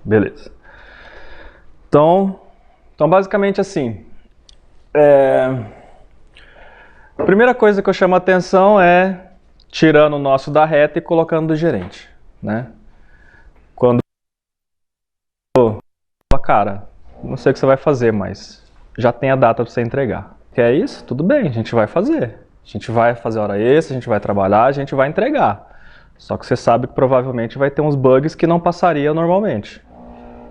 Beleza. Então basicamente assim, a primeira coisa que eu chamo a atenção é tirando o nosso da reta e colocando do gerente, né? Quando cara, não sei o que você vai fazer, mas já tem a data para você entregar. Quer isso? Tudo bem, a gente vai fazer. A gente vai fazer hora extra, a gente vai trabalhar, a gente vai entregar. Só que você sabe que provavelmente vai ter uns bugs que não passaria normalmente,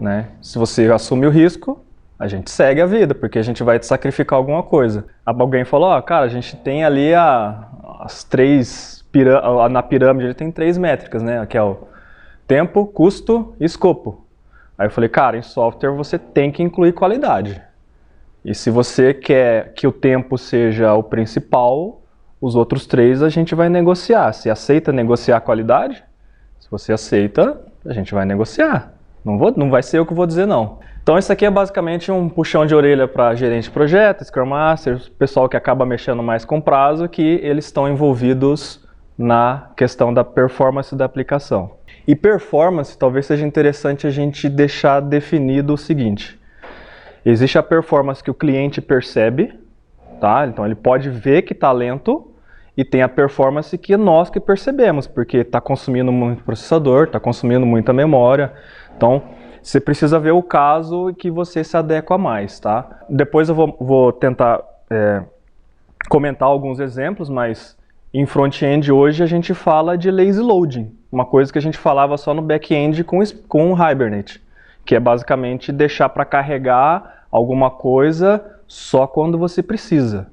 né? Se você assume o risco, a gente segue a vida, porque a gente vai te sacrificar alguma coisa. Alguém falou, ó, cara, a gente tem ali as três, na pirâmide ele tem 3 métricas, né? Que é o tempo, custo e escopo. Aí eu falei, cara, em software você tem que incluir qualidade. E se você quer que o tempo seja o principal, os outros 3 a gente vai negociar. Se aceita negociar a qualidade? Se você aceita, a gente vai negociar. Não vai ser eu que vou dizer não. Então isso aqui é basicamente um puxão de orelha para gerente de projeto, Scrum Master, pessoal que acaba mexendo mais com prazo, que eles estão envolvidos na questão da performance da aplicação. E performance, talvez seja interessante a gente deixar definido o seguinte. Existe a performance que o cliente percebe, tá? Então ele pode ver que está lento, e tem a performance que nós que percebemos, porque está consumindo muito processador, está consumindo muita memória. Então você precisa ver o caso que você se adequa mais, tá? Depois eu vou tentar comentar alguns exemplos, mas em front-end hoje a gente fala de lazy loading, uma coisa que a gente falava só no back-end com o Hibernate, que é basicamente deixar para carregar alguma coisa só quando você precisa,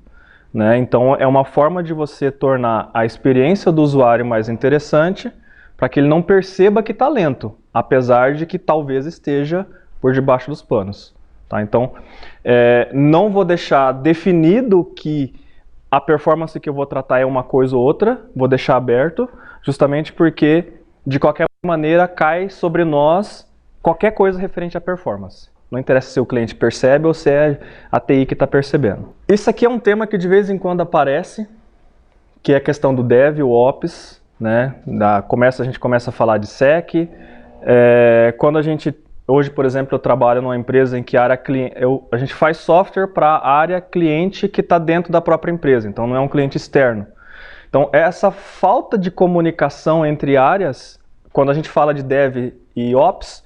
né? Então é uma forma de você tornar a experiência do usuário mais interessante para que ele não perceba que está lento, apesar de que talvez esteja por debaixo dos panos, tá? Então não vou deixar definido que a performance que eu vou tratar é uma coisa ou outra, vou deixar aberto, justamente porque, de qualquer maneira, cai sobre nós qualquer coisa referente à performance. Não interessa se o cliente percebe ou se é a TI que está percebendo. Isso aqui é um tema que de vez em quando aparece, que é a questão do Dev, o Ops, né? A gente começa a falar de SEC. Quando hoje, por exemplo, eu trabalho numa empresa em que a gente faz software para a área cliente que está dentro da própria empresa, então não é um cliente externo. Então essa falta de comunicação entre áreas, quando a gente fala de Dev e Ops,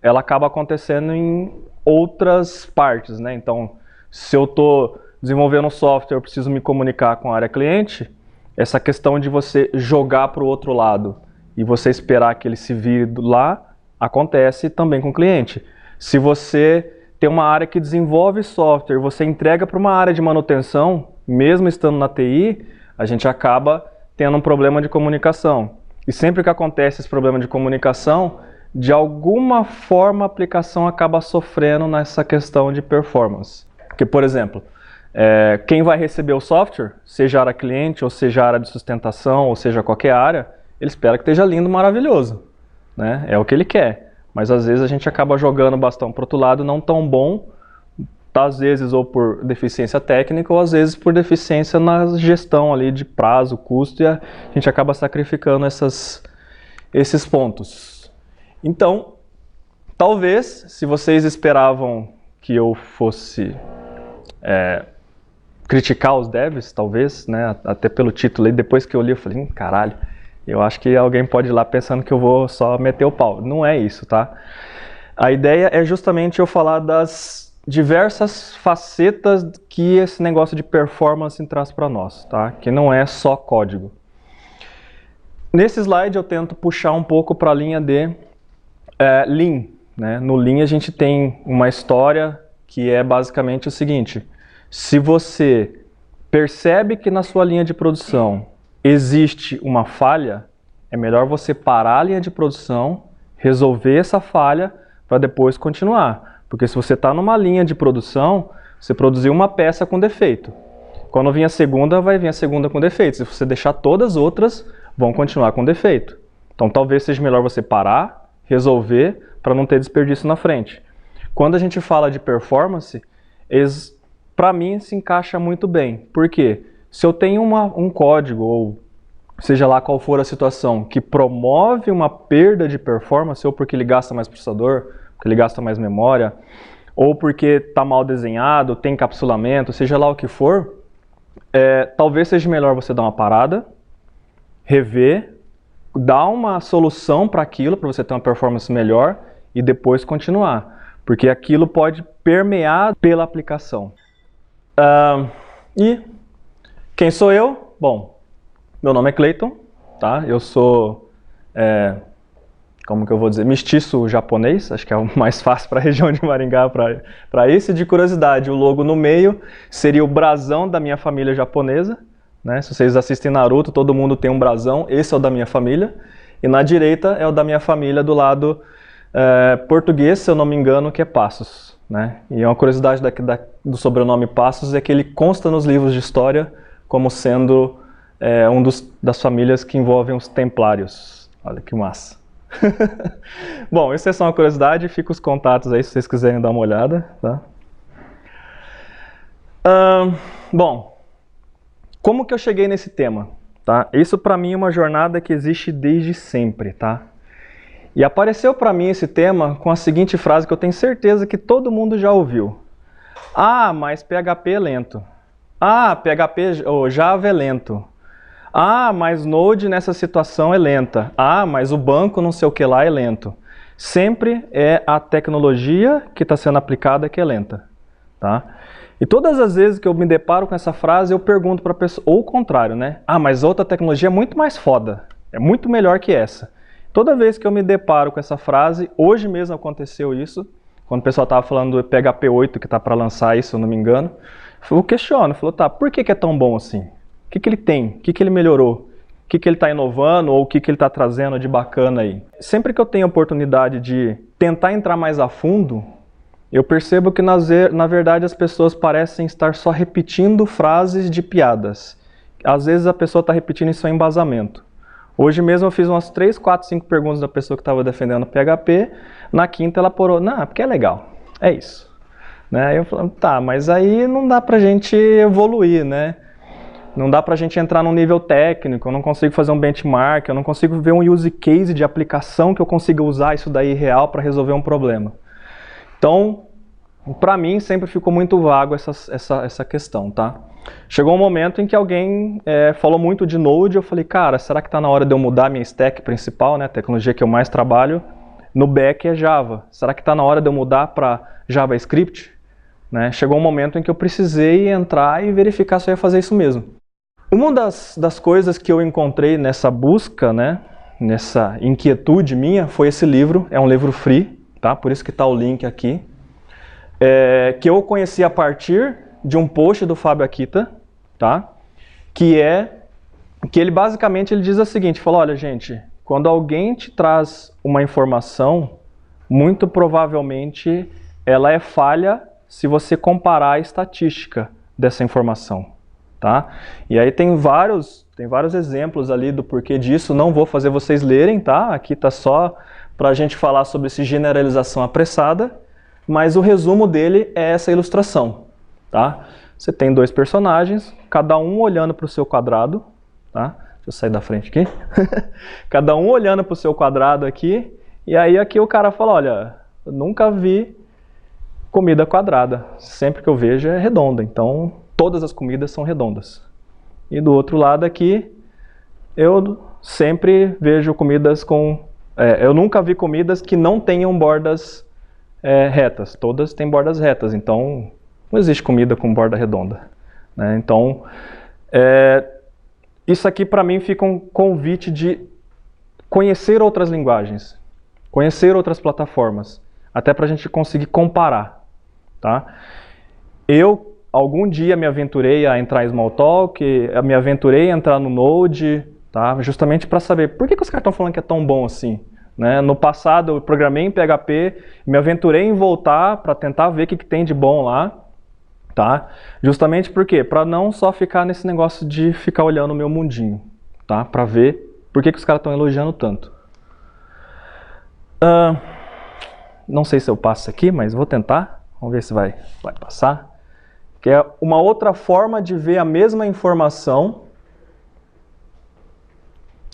ela acaba acontecendo em outras partes, né? Então, se eu estou desenvolvendo um software, eu preciso me comunicar com a área cliente, essa questão de você jogar para o outro lado e você esperar que ele se vire lá, acontece também com o cliente. Se você tem uma área que desenvolve software, você entrega para uma área de manutenção, mesmo estando na TI, a gente acaba tendo um problema de comunicação. E sempre que acontece esse problema de comunicação, de alguma forma a aplicação acaba sofrendo nessa questão de performance. Porque, por exemplo, quem vai receber o software, seja a área cliente, ou seja a área de sustentação, ou seja qualquer área, ele espera que esteja lindo, maravilhoso, né? É o que ele quer. Mas às vezes a gente acaba jogando o bastão para o outro lado, não tão bom, às vezes ou por deficiência técnica, ou às vezes por deficiência na gestão ali de prazo, custo, e a gente acaba sacrificando esses pontos. Então, talvez, se vocês esperavam que eu fosse criticar os devs, talvez, né, até pelo título, e depois que eu li eu falei, caralho, eu acho que alguém pode ir lá pensando que eu vou só meter o pau. Não é isso, tá? A ideia é justamente eu falar das diversas facetas que esse negócio de performance traz para nós, tá? Que não é só código. Nesse slide eu tento puxar um pouco para a linha de Lean, né? No Lean a gente tem uma história que é basicamente o seguinte: se você percebe que na sua linha de produção existe uma falha, é melhor você parar a linha de produção, resolver essa falha para depois continuar. Porque se você está numa linha de produção, você produziu uma peça com defeito. Quando vir a segunda, vai vir a segunda com defeito. Se você deixar todas as outras, vão continuar com defeito. Então talvez seja melhor você parar, resolver, para não ter desperdício na frente. Quando a gente fala de performance, para mim se encaixa muito bem. Por quê? Se eu tenho um código, ou seja lá qual for a situação, que promove uma perda de performance, ou porque ele gasta mais processador, porque ele gasta mais memória, ou porque está mal desenhado, tem encapsulamento, seja lá o que for, talvez seja melhor você dar uma parada, rever, dar uma solução para aquilo, para você ter uma performance melhor, e depois continuar. Porque aquilo pode permear pela aplicação. E quem sou eu? Bom, meu nome é Clayton, tá? Eu sou, como que eu vou dizer, mestiço japonês, acho que é o mais fácil para a região de Maringá para isso. E de curiosidade, o logo no meio seria o brasão da minha família japonesa, né? Se vocês assistem Naruto, todo mundo tem um brasão, esse é o da minha família. E na direita é o da minha família do lado português, se eu não me engano, que é Passos, né? E uma curiosidade do sobrenome Passos é que ele consta nos livros de história como sendo das famílias que envolvem os templários. Olha que massa. Bom, isso é só uma curiosidade, fica os contatos aí se vocês quiserem dar uma olhada, tá? Bom, como que eu cheguei nesse tema? Tá? Isso para mim é uma jornada que existe desde sempre, tá? E apareceu para mim esse tema com a seguinte frase que eu tenho certeza que todo mundo já ouviu. Ah, mas PHP é lento. Ah, PHP ou Java é lento. Ah, mas Node nessa situação é lenta. Ah, mas o banco não sei o que lá é lento. Sempre é a tecnologia que está sendo aplicada que é lenta, tá? E todas as vezes que eu me deparo com essa frase, eu pergunto para a pessoa, ou o contrário, né? Ah, mas outra tecnologia é muito mais foda, é muito melhor que essa. Toda vez que eu me deparo com essa frase, hoje mesmo aconteceu isso, quando o pessoal estava falando do PHP 8 que está para lançar isso, se eu não me engano, eu questiono, falou, tá, por que é tão bom assim? O que ele tem? O que ele melhorou? O que ele está inovando ou o que ele está trazendo de bacana aí? Sempre que eu tenho a oportunidade de tentar entrar mais a fundo, eu percebo que na verdade as pessoas parecem estar só repetindo frases de piadas. Às vezes a pessoa está repetindo isso em embasamento. Hoje mesmo eu fiz umas 3, 4, 5 perguntas da pessoa que estava defendendo o PHP. Na quinta ela parou, não, porque é legal, é isso. Né? Aí eu falei, tá, mas aí não dá pra gente evoluir, né? Não dá pra gente entrar num nível técnico, eu não consigo fazer um benchmark, eu não consigo ver um use case de aplicação que eu consiga usar isso daí real para resolver um problema. Então, pra mim sempre ficou muito vago essa questão, tá? Chegou um momento em que alguém falou muito de Node, eu falei, cara, será que está na hora de eu mudar minha stack principal, né, a tecnologia que eu mais trabalho, no back é Java. Será que está na hora de eu mudar para JavaScript? Né? Chegou um momento em que eu precisei entrar e verificar se eu ia fazer isso mesmo. Uma das coisas que eu encontrei nessa busca, né, nessa inquietude minha, foi esse livro, é um livro free, tá? Por isso que está o link aqui, que eu conheci a partir de um post do Fábio Akita, tá? Que ele basicamente diz o seguinte, falou, olha gente, quando alguém te traz uma informação, muito provavelmente ela é falha se você comparar a estatística dessa informação, tá? E aí tem vários exemplos ali do porquê disso, não vou fazer vocês lerem, tá? Aqui tá só pra gente falar sobre essa generalização apressada, mas o resumo dele é essa ilustração. Tá? Você tem 2 personagens, cada um olhando para o seu quadrado, tá? Deixa eu sair da frente aqui. Cada um olhando para o seu quadrado aqui, e aí aqui o cara fala, olha, eu nunca vi comida quadrada, sempre que eu vejo é redonda, então todas as comidas são redondas. E do outro lado aqui, eu sempre vejo comidas eu nunca vi comidas que não tenham bordas retas, todas têm bordas retas, então não existe comida com borda redonda, né? Então, isso aqui para mim fica um convite de conhecer outras linguagens, conhecer outras plataformas, até para a gente conseguir comparar, tá? Eu, algum dia, me aventurei a entrar em Smalltalk, me aventurei a entrar no Node, tá? Justamente para saber por que os caras estão falando que é tão bom assim. Né? No passado, eu programei em PHP, me aventurei em voltar para tentar ver o que tem de bom lá. Tá? Justamente por quê? Para não só ficar nesse negócio de ficar olhando o meu mundinho, tá? Para ver por que os caras estão elogiando tanto. Não sei se eu passo aqui, mas vou tentar. Vamos ver se vai passar. Que é uma outra forma de ver a mesma informação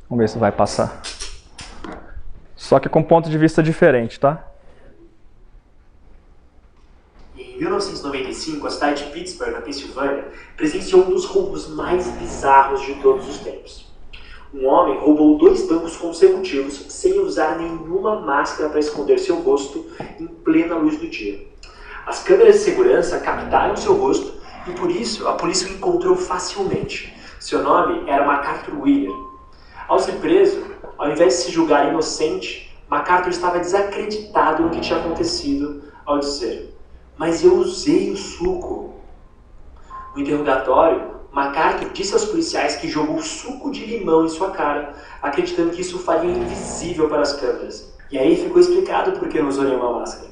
Vamos ver se vai passar. Só que com ponto de vista diferente, tá? Em 1995, a cidade de Pittsburgh, na Pensilvânia, presenciou um dos roubos mais bizarros de todos os tempos. Um homem roubou 2 bancos consecutivos sem usar nenhuma máscara para esconder seu rosto em plena luz do dia. As câmeras de segurança captaram seu rosto e por isso a polícia o encontrou facilmente. Seu nome era MacArthur Wheeler. Ao ser preso, ao invés de se julgar inocente, MacArthur estava desacreditado no que tinha acontecido ao dizer: "Mas eu usei o suco." No interrogatório, MacArthur disse aos policiais que jogou suco de limão em sua cara, acreditando que isso o faria invisível para as câmeras. E aí ficou explicado por que não usou nenhuma máscara.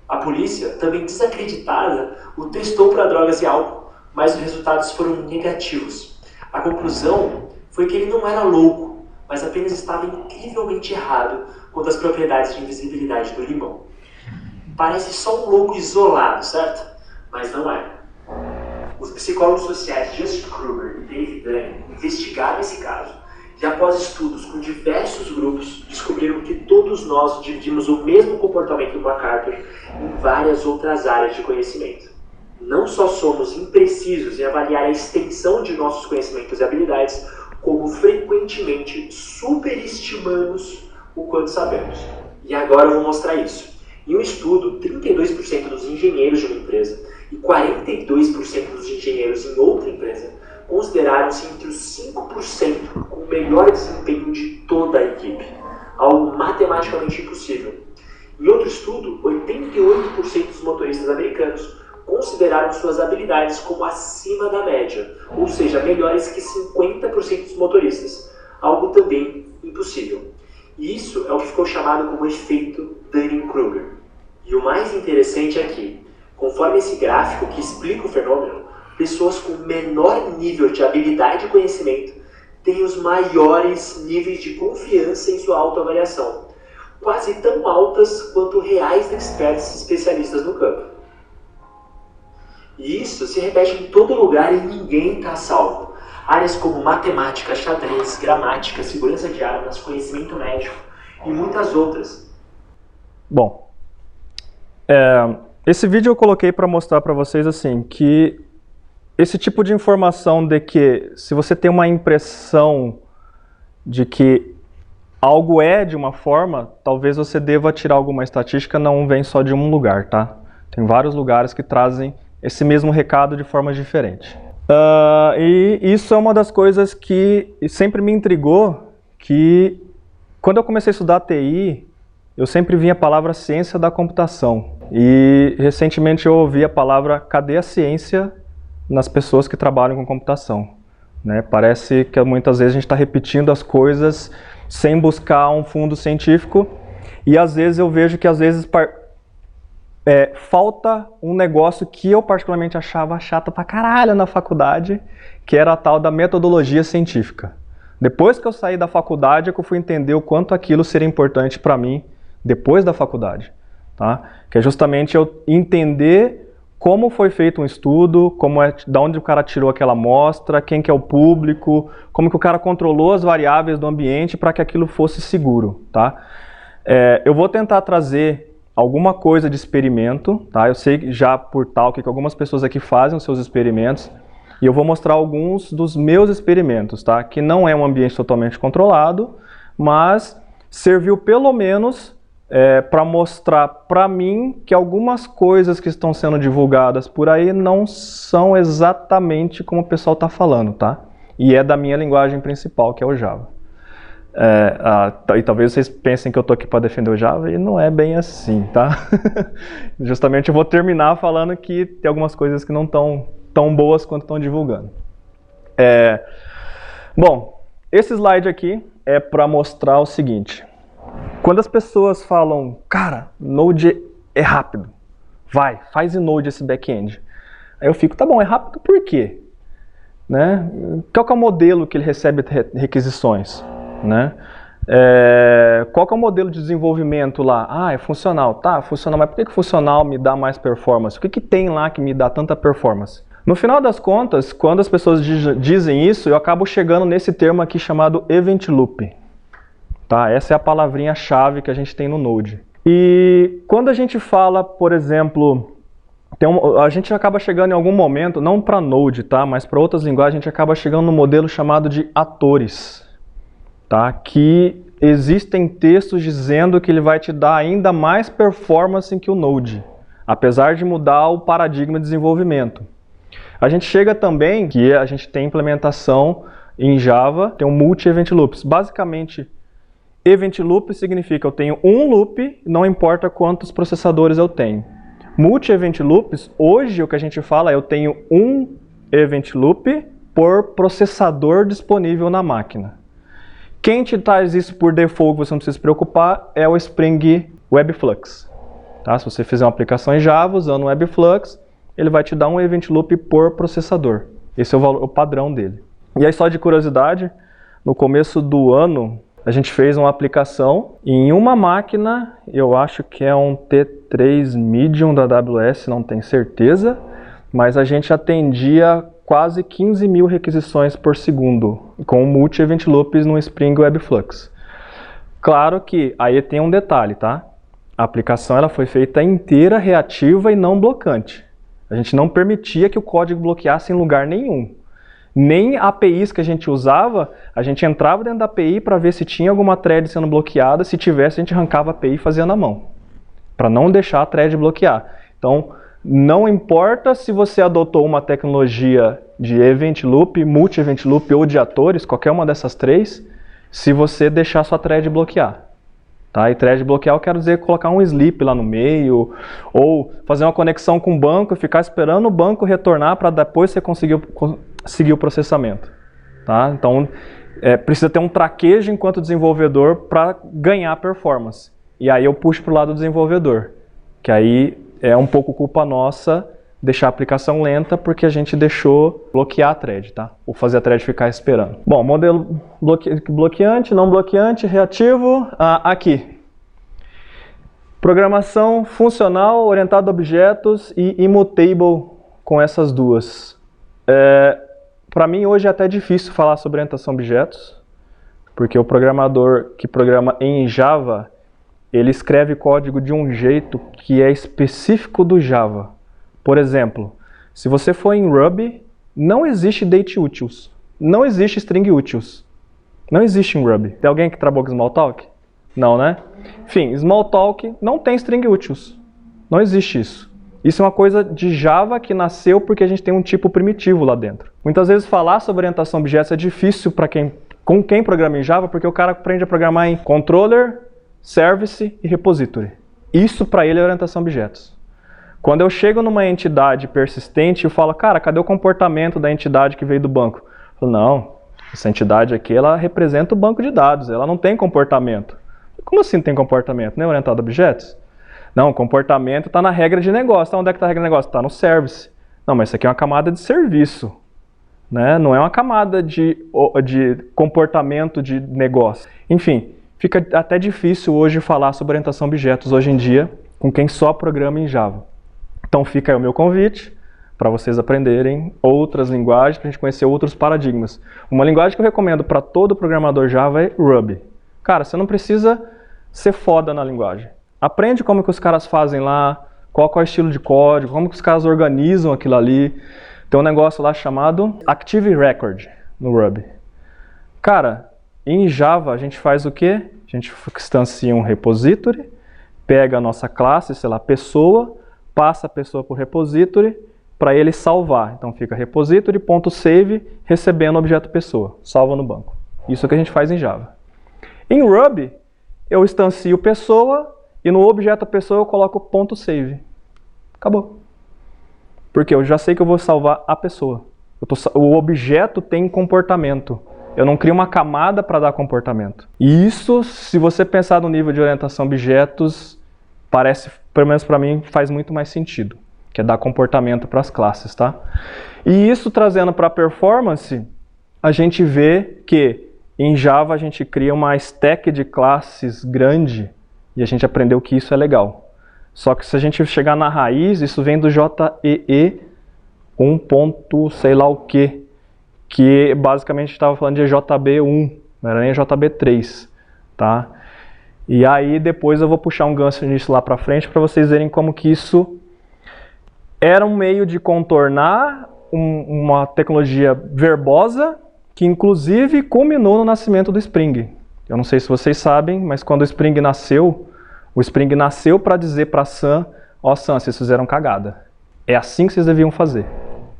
A polícia, também desacreditada, o testou para drogas e álcool, mas os resultados foram negativos. A conclusão foi que ele não era louco, mas apenas estava incrivelmente errado quanto às propriedades de invisibilidade do limão. Parece só um louco isolado, certo? Mas não é. Os psicólogos sociais Justin Kruger e David Dunning investigaram esse caso e, após estudos com diversos grupos, descobriram que todos nós dividimos o mesmo comportamento do MacArthur em várias outras áreas de conhecimento. Não só somos imprecisos em avaliar a extensão de nossos conhecimentos e habilidades, como frequentemente superestimamos o quanto sabemos. E agora eu vou mostrar isso. Em um estudo, 32% dos engenheiros de uma empresa e 42% dos engenheiros em outra empresa consideraram-se entre os 5% com o melhor desempenho de toda a equipe, algo matematicamente impossível. Em outro estudo, 88% dos motoristas americanos consideraram suas habilidades como acima da média, ou seja, melhores que 50% dos motoristas, algo também impossível. E isso é o que ficou chamado como efeito Dunning-Kruger. E o mais interessante é que, conforme esse gráfico que explica o fenômeno, pessoas com menor nível de habilidade e conhecimento têm os maiores níveis de confiança em sua autoavaliação, quase tão altas quanto reais experts especialistas no campo. E isso se repete em todo lugar e ninguém está salvo. Áreas como matemática, xadrez, gramática, segurança de armas, conhecimento médico e muitas outras. Bom, esse vídeo eu coloquei para mostrar para vocês assim, que esse tipo de informação de que se você tem uma impressão de que algo é de uma forma, talvez você deva tirar alguma estatística, não vem só de um lugar, tá? Tem vários lugares que trazem esse mesmo recado de forma diferente. E isso é uma das coisas que sempre me intrigou, que quando eu comecei a estudar TI, eu sempre vi a palavra ciência da computação. E recentemente eu ouvi a palavra cadê a ciência nas pessoas que trabalham com computação, né? Parece que muitas vezes a gente está repetindo as coisas sem buscar um fundo científico, e às vezes eu vejo que às vezes falta um negócio que eu particularmente achava chato pra caralho na faculdade, que era a tal da metodologia científica. Depois que eu saí da faculdade é que eu fui entender o quanto aquilo seria importante para mim depois da faculdade, tá? Que é justamente eu entender como foi feito um estudo, de onde o cara tirou aquela amostra, quem que é o público, como que o cara controlou as variáveis do ambiente para que aquilo fosse seguro, tá? Eu vou tentar trazer alguma coisa de experimento, tá? Eu sei já por tal que algumas pessoas aqui fazem os seus experimentos, e eu vou mostrar alguns dos meus experimentos, tá? Que não é um ambiente totalmente controlado, mas serviu pelo menos para mostrar para mim que algumas coisas que estão sendo divulgadas por aí não são exatamente como o pessoal está falando, tá? E é da minha linguagem principal, que é o Java. E talvez vocês pensem que eu estou aqui para defender o Java, e não é bem assim, tá? Justamente eu vou terminar falando que tem algumas coisas que não estão tão boas quanto estão divulgando. Bom, esse slide aqui é para mostrar o seguinte. Quando as pessoas falam, cara, Node é rápido, faz em Node esse back-end. Aí eu fico, tá bom, é rápido por quê? Né? Qual que é o modelo que ele recebe requisições? Né? Qual que é o modelo de desenvolvimento lá? É funcional, tá, funcional, mas por que funcional me dá mais performance? O que tem lá que me dá tanta performance? No final das contas, quando as pessoas dizem isso, eu acabo chegando nesse termo aqui chamado Event Loop. Tá? Essa é a palavrinha-chave que a gente tem no Node. E quando a gente fala, por exemplo, a gente acaba chegando em algum momento, não para Node, tá? Mas para outras linguagens, a gente acaba chegando no modelo chamado de atores. Tá? Que existem textos dizendo que ele vai te dar ainda mais performance que o Node, apesar de mudar o paradigma de desenvolvimento. A gente chega também que a gente tem implementação em Java, tem um multi-event loops. Basicamente, event loop significa eu tenho um loop, não importa quantos processadores eu tenho. Multi-event loops, hoje o que a gente fala é eu tenho um event loop por processador disponível na máquina. Quem te traz isso por default, você não precisa se preocupar, é o Spring Webflux. Tá? Se você fizer uma aplicação em Java usando o Webflux, ele vai te dar um event loop por processador. Esse é o padrão dele. E aí, só de curiosidade, no começo do ano, a gente fez uma aplicação em uma máquina, eu acho que é um T3 Medium da AWS, não tenho certeza, mas a gente atendia quase 15 mil requisições por segundo, com multi-event loops no Spring Webflux. Claro que aí tem um detalhe, tá? A aplicação ela foi feita inteira reativa e não blocante. A gente não permitia que o código bloqueasse em lugar nenhum. Nem APIs que a gente usava, a gente entrava dentro da API para ver se tinha alguma thread sendo bloqueada. Se tivesse, a gente arrancava a API e fazia na mão, para não deixar a thread bloquear. Então, não importa se você adotou uma tecnologia de event loop, multi-event loop ou de atores, qualquer uma dessas três, se você deixar sua thread bloquear. Tá? E thread bloquear eu quero dizer colocar um sleep lá no meio, ou fazer uma conexão com o banco e ficar esperando o banco retornar para depois você conseguir seguir o processamento. Tá? Então, precisa ter um traquejo enquanto desenvolvedor para ganhar performance. E aí eu puxo para o lado do desenvolvedor, que aí é um pouco culpa nossa deixar a aplicação lenta porque a gente deixou bloquear a thread, tá? Ou fazer a thread ficar esperando. Bom, modelo bloqueante, não bloqueante, reativo. Aqui. Programação funcional, orientada a objetos e immutable com essas duas. Para mim hoje é até difícil falar sobre orientação a objetos, porque o programador que programa em Java, ele escreve código de um jeito que é específico do Java. Por exemplo, se você for em Ruby, não existe dateUtils, não existe stringUtils, não existe em Ruby. Tem alguém que trabalha com Smalltalk? Não, né? Enfim, Smalltalk não tem stringUtils, não existe isso. Isso é uma coisa de Java que nasceu porque a gente tem um tipo primitivo lá dentro. Muitas vezes falar sobre orientação a objetos é difícil para com quem programa em Java, porque o cara aprende a programar em controller, service e repository. Isso para ele é orientação a objetos. Quando eu chego numa entidade persistente, eu falo, cara, cadê o comportamento da entidade que veio do banco? Eu falo, não, essa entidade aqui, ela representa o banco de dados, ela não tem comportamento. Como assim não tem comportamento? Não é orientado a objetos? Não, o comportamento está na regra de negócio. Tá, onde é que está a regra de negócio? Está no service. Não, mas isso aqui é uma camada de serviço, né? Não é uma camada de comportamento de negócio. Enfim, fica até difícil hoje falar sobre orientação a objetos hoje em dia com quem só programa em Java. Então fica aí o meu convite para vocês aprenderem outras linguagens, para a gente conhecer outros paradigmas. Uma linguagem que eu recomendo para todo programador Java é Ruby. Cara, você não precisa ser foda na linguagem. Aprende como que os caras fazem lá, qual é o estilo de código, como que os caras organizam aquilo ali. Tem um negócio lá chamado Active Record no Ruby. Cara, em Java a gente faz o quê? A gente instancia um repository, pega a nossa classe, sei lá, pessoa, passa a pessoa para o repository para ele salvar. Então fica repository.save recebendo o objeto pessoa, salva no banco. Isso é o que a gente faz em Java. Em Ruby, eu instancio pessoa e no objeto pessoa eu coloco .save. Acabou. Porque eu já sei que eu vou salvar a pessoa. O objeto tem comportamento. Eu não crio uma camada para dar comportamento. E isso, se você pensar no nível de orientação a objetos, parece, pelo menos para mim, faz muito mais sentido. Que é dar comportamento para as classes, tá? E isso trazendo para a performance, a gente vê que em Java a gente cria uma stack de classes grande e a gente aprendeu que isso é legal. Só que se a gente chegar na raiz, isso vem do JEE 1 ponto sei lá o que basicamente estava falando de JB1, não era nem JB3, tá? E aí depois eu vou puxar um gancho nisso lá para frente para vocês verem como que isso era um meio de contornar uma tecnologia verbosa que inclusive culminou no nascimento do Spring. Eu não sei se vocês sabem, mas quando o Spring nasceu para dizer para a Sun, ó Sun, vocês fizeram cagada. É assim que vocês deviam fazer.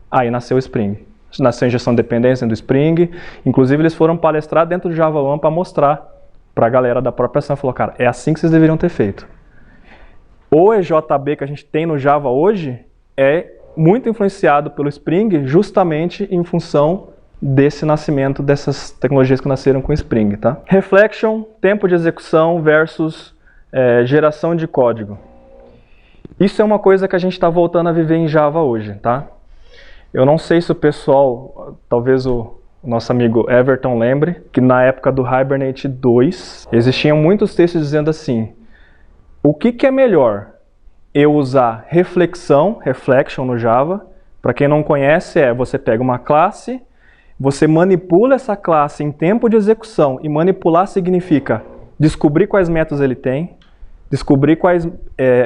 Aí nasceu o Spring. Nasceu a injeção de dependência do Spring. Inclusive eles foram palestrar dentro do Java 1 para mostrar para a galera da própria Sun. Falou, cara, é assim que vocês deveriam ter feito. O EJB que a gente tem no Java hoje é muito influenciado pelo Spring justamente em função desse nascimento dessas tecnologias que nasceram com Spring, tá? Reflection, tempo de execução versus geração de código. Isso é uma coisa que a gente está voltando a viver em Java hoje, tá? Eu não sei se o pessoal, talvez o nosso amigo Everton lembre, que na época do Hibernate 2, existiam muitos textos dizendo assim, o que é melhor? Eu usar reflection no Java. Para quem não conhece, você pega uma classe, você manipula essa classe em tempo de execução, e manipular significa descobrir quais métodos ele tem, descobrir quais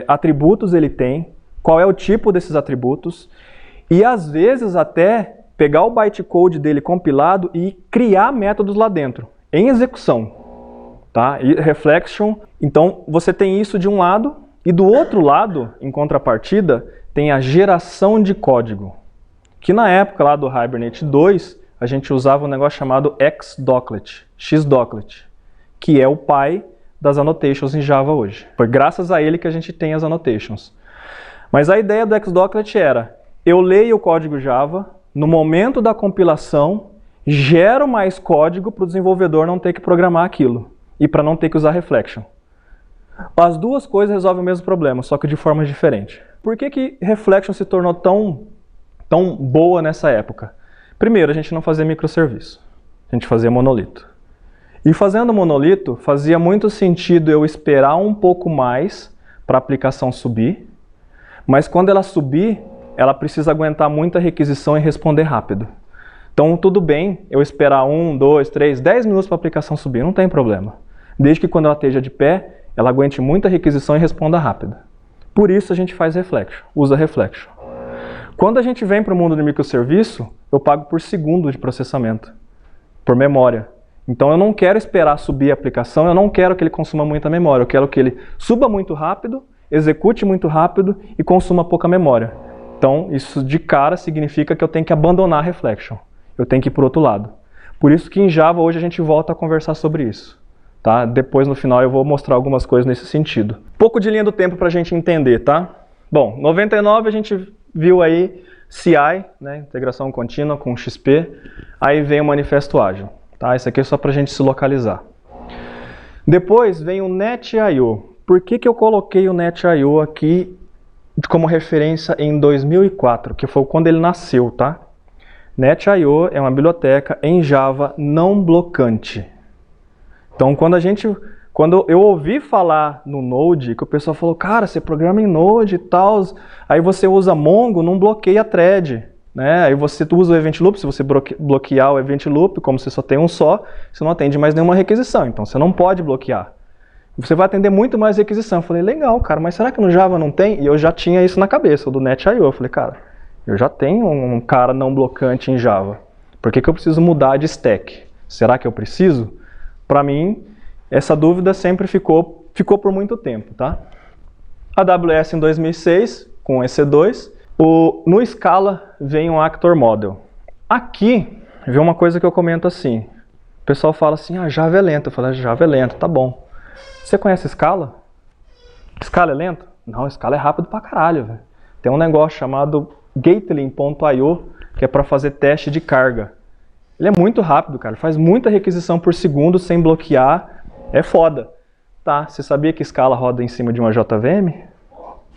atributos ele tem, qual é o tipo desses atributos, e às vezes até pegar o bytecode dele compilado e criar métodos lá dentro, em execução. Tá? E reflection, então você tem isso de um lado, e do outro lado, em contrapartida, tem a geração de código. Que na época lá do Hibernate 2, a gente usava um negócio chamado Xdoclet, que é o pai das annotations em Java hoje. Foi graças a ele que a gente tem as annotations. Mas a ideia do Xdoclet era, eu leio o código Java, no momento da compilação, gero mais código para o desenvolvedor não ter que programar aquilo, e para não ter que usar reflection. As duas coisas resolvem o mesmo problema, só que de forma diferente. Por que reflection se tornou tão boa nessa época? Primeiro, a gente não fazia microserviço, a gente fazia monolito. E fazendo monolito, fazia muito sentido eu esperar um pouco mais para a aplicação subir, mas quando ela subir, ela precisa aguentar muita requisição e responder rápido. Então tudo bem eu esperar 1, 2, 3, 10 minutos para a aplicação subir, não tem problema. Desde que quando ela esteja de pé, ela aguente muita requisição e responda rápido. Por isso a gente faz reflection, usa reflection. Quando a gente vem para o mundo de microserviço, eu pago por segundo de processamento, por memória. Então eu não quero esperar subir a aplicação, eu não quero que ele consuma muita memória, eu quero que ele suba muito rápido, execute muito rápido e consuma pouca memória. Então isso de cara significa que eu tenho que abandonar a reflection, eu tenho que ir para o outro lado. Por isso que em Java hoje a gente volta a conversar sobre isso. Tá? Depois no final eu vou mostrar algumas coisas nesse sentido. Pouco de linha do tempo para a gente entender, tá? Bom, 99 a gente viu aí CI, né, integração contínua com XP, aí vem o manifesto ágil. Tá? Isso aqui é só para a gente se localizar. Depois vem o NetIO. Por que eu coloquei o NetIO aqui como referência em 2004, que foi quando ele nasceu, tá? NetIO é uma biblioteca em Java não blocante. Então, quando eu ouvi falar no Node, que o pessoal falou, cara, você programa em Node e tal, aí você usa Mongo, não bloqueia a thread, né? Aí você usa o Event Loop, se você bloquear o Event Loop, como você só tem um só, você não atende mais nenhuma requisição, então você não pode bloquear. Você vai atender muito mais requisição. Eu falei, legal, cara, mas será que no Java não tem? E eu já tinha isso na cabeça, o do NetIO. Eu falei, cara, eu já tenho um cara não blocante em Java. Por que eu preciso mudar de stack? Será que eu preciso? Para mim, essa dúvida sempre ficou por muito tempo, tá? AWS em 2006, com EC2. No Scala vem um Actor Model. Aqui, vem uma coisa que eu comento assim. O pessoal fala assim, Java é lento. Eu falo, Java é lento, tá bom. Você conhece Scala? Scala é lento? Não, Scala é rápido pra caralho, velho. Tem um negócio chamado Gatling.io, que é para fazer teste de carga. Ele é muito rápido, cara. Ele faz muita requisição por segundo sem bloquear. É foda. Tá, você sabia que Scala roda em cima de uma JVM?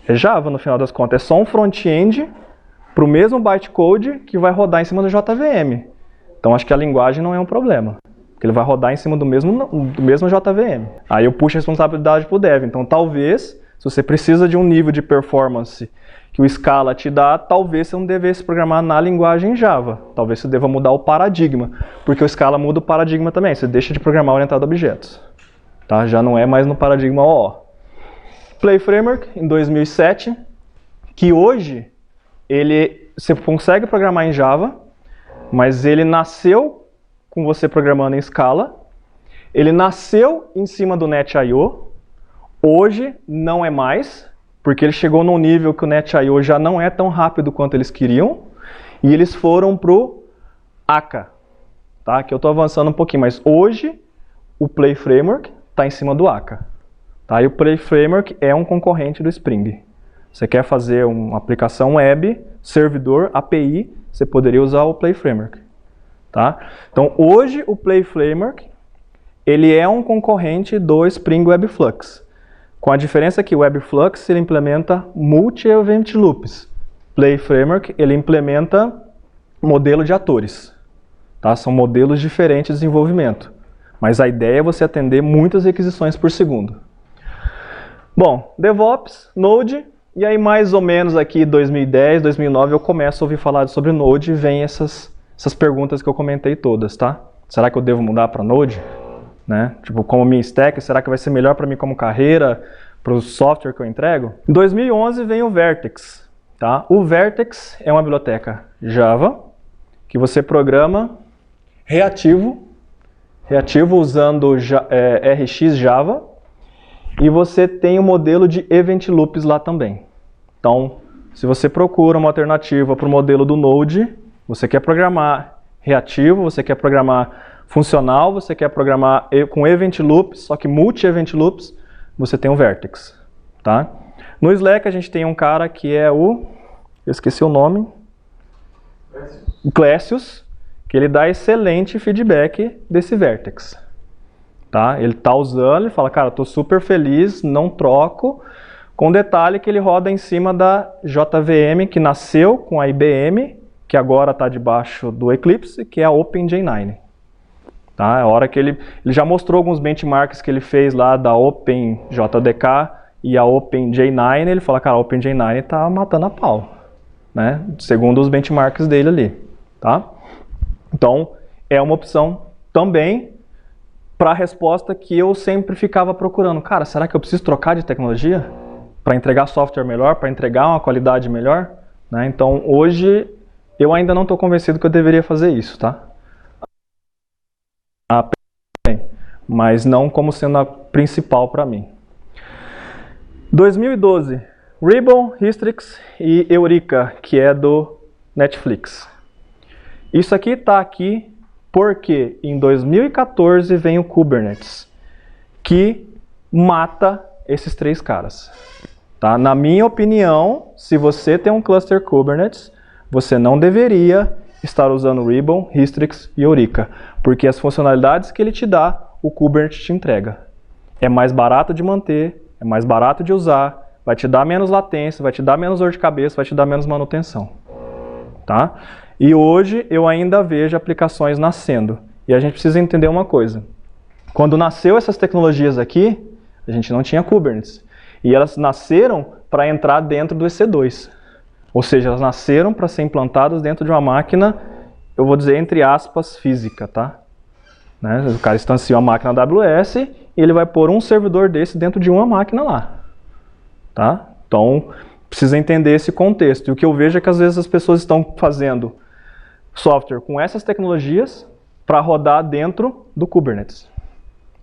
É Java, no final das contas. É só um front-end para o mesmo bytecode que vai rodar em cima do JVM. Então acho que a linguagem não é um problema. Porque ele vai rodar em cima do mesmo JVM. Aí eu puxo a responsabilidade para o dev. Então talvez, se você precisa de um nível de performance que o Scala te dá, talvez você não devesse programar na linguagem Java. Talvez você deva mudar o paradigma, porque o Scala muda o paradigma também. Você deixa de programar orientado a objetos. Tá? Já não é mais no paradigma OO. Play Framework, em 2007, que hoje você consegue programar em Java, mas ele nasceu com você programando em Scala. Ele nasceu em cima do NetIO. Hoje não é mais, porque ele chegou num nível que o NetIO já não é tão rápido quanto eles queriam, e eles foram para o Akka, tá? Que eu estou avançando um pouquinho, mas hoje o Play Framework está em cima do Akka. Tá? E o Play Framework é um concorrente do Spring. Você quer fazer uma aplicação web, servidor, API, você poderia usar o Play Framework. Tá? Então hoje o Play Framework ele é um concorrente do Spring Web Flux. Com a diferença que o WebFlux ele implementa multi-event loops. Play Framework ele implementa modelo de atores. Tá? São modelos diferentes de desenvolvimento. Mas a ideia é você atender muitas requisições por segundo. Bom, DevOps, Node, e aí mais ou menos aqui 2010, 2009 eu começo a ouvir falar sobre Node e vem essas perguntas que eu comentei todas, tá? Será que eu devo mudar para Node? Né? Tipo, como minha stack, será que vai ser melhor para mim como carreira, para o software que eu entrego? Em 2011 vem o Vertex. Tá? O Vertex é uma biblioteca Java, que você programa reativo usando RX Java, e você tem o modelo de Event Loops lá também. Então, se você procura uma alternativa para o modelo do Node, você quer programar reativo, você quer programar funcional, você quer programar com Event Loops, só que multi-Event Loops, você tem o Vertex. Tá? No Slack a gente tem um cara que é eu esqueci o nome, Clécius, que ele dá excelente feedback desse Vertex. Tá? Ele está usando, ele fala, cara, estou super feliz, não troco, com detalhe que ele roda em cima da JVM, que nasceu com a IBM, que agora está debaixo do Eclipse, que é a OpenJ9. Tá? A hora que ele já mostrou alguns benchmarks que ele fez lá da OpenJDK e a OpenJ9, ele fala, cara, a OpenJ9 está matando a pau, né? Segundo os benchmarks dele ali. Tá? Então, é uma opção também para a resposta que eu sempre ficava procurando. Cara, será que eu preciso trocar de tecnologia para entregar software melhor, para entregar uma qualidade melhor? Né? Então, hoje, eu ainda não estou convencido que eu deveria fazer isso, tá? Mas não como sendo a principal para mim. 2012, Ribbon, Hystrix e Eureka, que é do Netflix. Isso aqui está aqui porque em 2014 vem o Kubernetes, que mata esses três caras. Tá? Na minha opinião, se você tem um cluster Kubernetes, você não deveria estar usando Ribbon, Hystrix e Eureka, porque as funcionalidades que ele te dá, o Kubernetes te entrega. É mais barato de manter, é mais barato de usar, vai te dar menos latência, vai te dar menos dor de cabeça, vai te dar menos manutenção. Tá? E hoje eu ainda vejo aplicações nascendo. E a gente precisa entender uma coisa. Quando nasceu essas tecnologias aqui, a gente não tinha Kubernetes. E elas nasceram para entrar dentro do EC2. Ou seja, elas nasceram para ser implantadas dentro de uma máquina, eu vou dizer entre aspas, física, tá? Né? O cara instancia uma máquina AWS e ele vai pôr um servidor desse dentro de uma máquina lá. Tá? Então, precisa entender esse contexto. E o que eu vejo é que às vezes as pessoas estão fazendo software com essas tecnologias para rodar dentro do Kubernetes.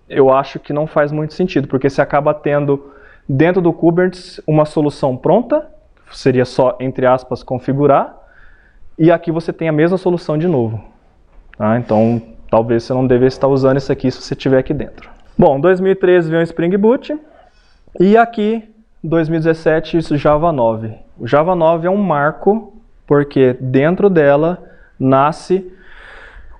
Eu acho que não faz muito sentido, porque você acaba tendo dentro do Kubernetes uma solução pronta, seria só, entre aspas, configurar, e aqui você tem a mesma solução de novo. Tá? Então, talvez você não devesse estar usando isso aqui se você estiver aqui dentro. Bom, 2013 veio o Spring Boot, e aqui, 2017, isso Java 9. O Java 9 é um marco, porque dentro dela nasce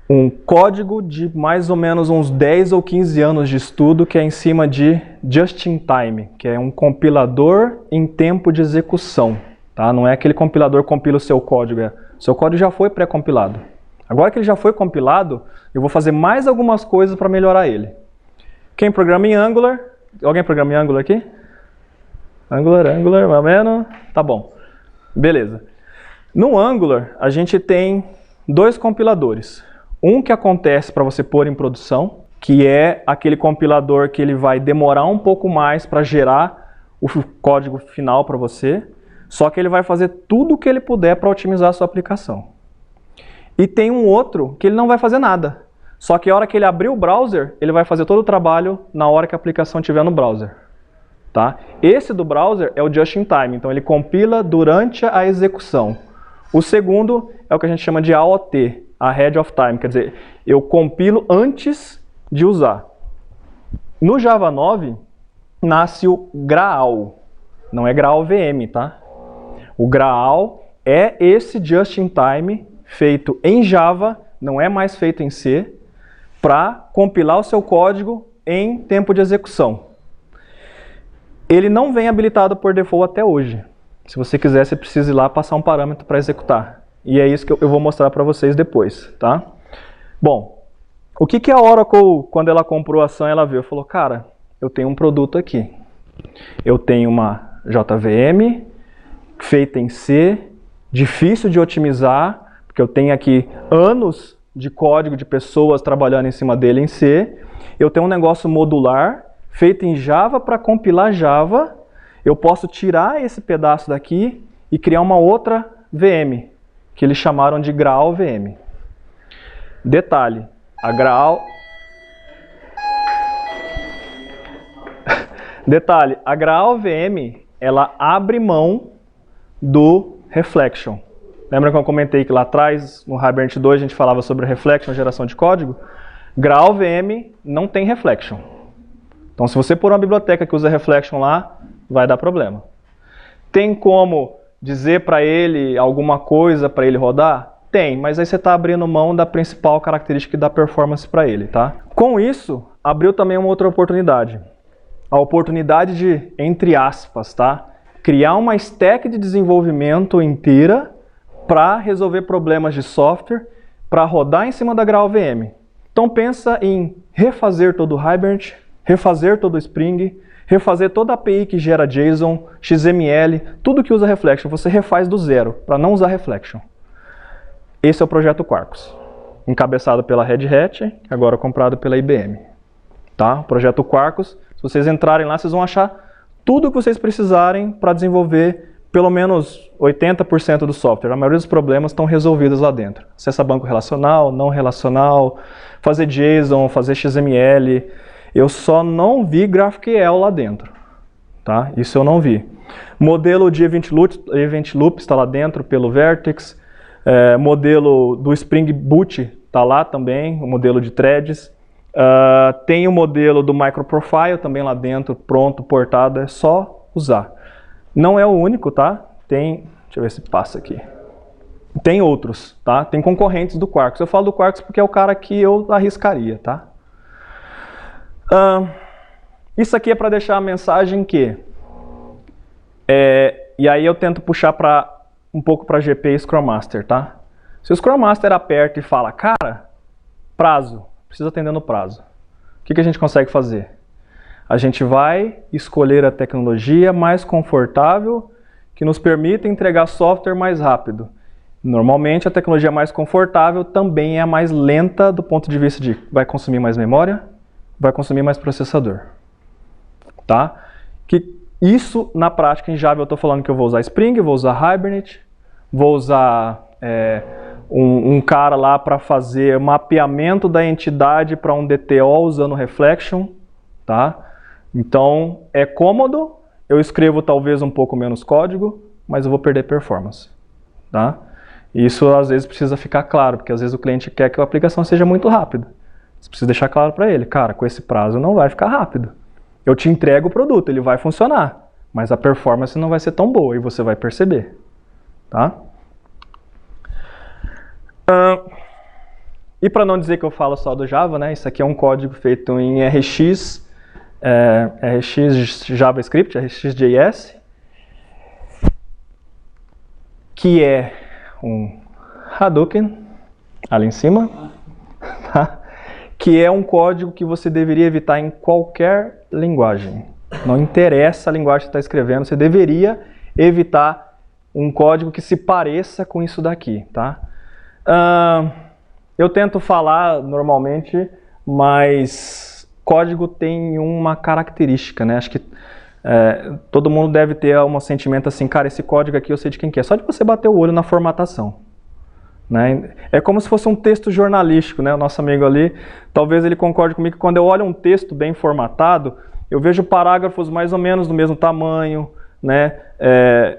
um código de mais ou menos uns 10 ou 15 anos de estudo que é em cima de Just-in-Time, que é um compilador em tempo de execução. Tá? Não é aquele compilador que compila o seu código, o seu código já foi pré-compilado. Agora que ele já foi compilado, eu vou fazer mais algumas coisas para melhorar ele. Quem programa em Angular? Alguém programa em Angular aqui? Angular, mais ou menos? Tá bom. Beleza. No Angular, a gente tem dois compiladores. Um que acontece para você pôr em produção, que é aquele compilador que ele vai demorar um pouco mais para gerar o código final para você, só que ele vai fazer tudo o que ele puder para otimizar a sua aplicação. E tem um outro que ele não vai fazer nada, só que a hora que ele abrir o browser, ele vai fazer todo o trabalho na hora que a aplicação estiver no browser. Tá? Esse do browser é o just-in-time, então ele compila durante a execução. O segundo é o que a gente chama de AOT, Ahead of Time, quer dizer, eu compilo antes de usar. No Java 9, nasce o Graal, não é Graal VM, tá? O Graal é esse just-in-time feito em Java, não é mais feito em C, para compilar o seu código em tempo de execução. Ele não vem habilitado por default até hoje. Se você quiser, você precisa ir lá passar um parâmetro para executar. E é isso que eu vou mostrar para vocês depois, tá? Bom, o que a Oracle, quando ela comprou a ação, ela viu? Falou, cara, eu tenho um produto aqui. Eu tenho uma JVM feita em C, difícil de otimizar, porque eu tenho aqui anos de código de pessoas trabalhando em cima dele em C. Eu tenho um negócio modular, feito em Java para compilar Java. Eu posso tirar esse pedaço daqui e criar uma outra VM, que eles chamaram de Graal VM. Detalhe, a Graal... Detalhe, a Graal VM, ela abre mão do Reflection. Lembra que eu comentei que lá atrás, no Hibernate 2, a gente falava sobre Reflection, geração de código? Graal VM não tem Reflection. Então, se você pôr uma biblioteca que usa Reflection lá, vai dar problema. Tem como dizer para ele alguma coisa para ele rodar? Tem, mas aí você está abrindo mão da principal característica da performance para ele, tá? Com isso, abriu também uma outra oportunidade. A oportunidade de, entre aspas, tá? Criar uma stack de desenvolvimento inteira para resolver problemas de software, para rodar em cima da Graal VM. Então pensa em refazer todo o Hibernate, refazer todo o Spring, refazer toda a API que gera JSON, XML, tudo que usa Reflection, você refaz do zero, para não usar Reflection. Esse é o projeto Quarkus, encabeçado pela Red Hat, agora comprado pela IBM. Tá? O projeto Quarkus, se vocês entrarem lá, vocês vão achar tudo que vocês precisarem para desenvolver pelo menos 80% do software. A maioria dos problemas estão resolvidos lá dentro. Acessa banco relacional, não relacional, fazer JSON, fazer XML. Eu só não vi GraphQL lá dentro. Tá? Isso eu não vi. Modelo de Event Loop está lá dentro pelo Vertex. Modelo do Spring Boot está lá também, o modelo de threads. Tem o modelo do MicroProfile também lá dentro, pronto, portado, é só usar. Não é o único, tá? Tem, deixa eu ver se passa aqui. Tem outros, tá? Tem concorrentes do Quarkus. Eu falo do Quarkus porque é o cara que eu arriscaria, tá? Isso aqui é para deixar a mensagem que... e aí eu tento puxar um pouco para GP e Scrum Master, tá? Se o Scrum Master aperta e fala, cara, prazo, precisa atender no prazo. O que a gente consegue fazer? A gente vai escolher a tecnologia mais confortável que nos permita entregar software mais rápido. Normalmente a tecnologia mais confortável também é a mais lenta do ponto de vista de vai consumir mais memória, vai consumir mais processador. Tá? Isso na prática em Java eu estou falando que eu vou usar Spring, vou usar Hibernate, vou usar um cara lá para fazer mapeamento da entidade para um DTO usando Reflection. Tá? Então, é cômodo, eu escrevo talvez um pouco menos código, mas eu vou perder performance. Tá? Isso às vezes precisa ficar claro, porque às vezes o cliente quer que a aplicação seja muito rápida. Você precisa deixar claro para ele, cara, com esse prazo não vai ficar rápido. Eu te entrego o produto, ele vai funcionar, mas a performance não vai ser tão boa e você vai perceber. Tá? E para não dizer que eu falo só do Java, né, isso aqui é um código feito em RX, RX JavaScript, RxJS, que é um Hadouken, ali em cima, tá? Que é um código que você deveria evitar em qualquer linguagem. Não interessa a linguagem que você está escrevendo, você deveria evitar um código que se pareça com isso daqui, tá? Eu tento falar normalmente, mas código tem uma característica, né? Acho que todo mundo deve ter um sentimento assim, cara, esse código aqui eu sei de quem que é. Só de você bater o olho na formatação. Né? É como se fosse um texto jornalístico, né? O nosso amigo ali, talvez ele concorde comigo que quando eu olho um texto bem formatado, eu vejo parágrafos mais ou menos do mesmo tamanho, né?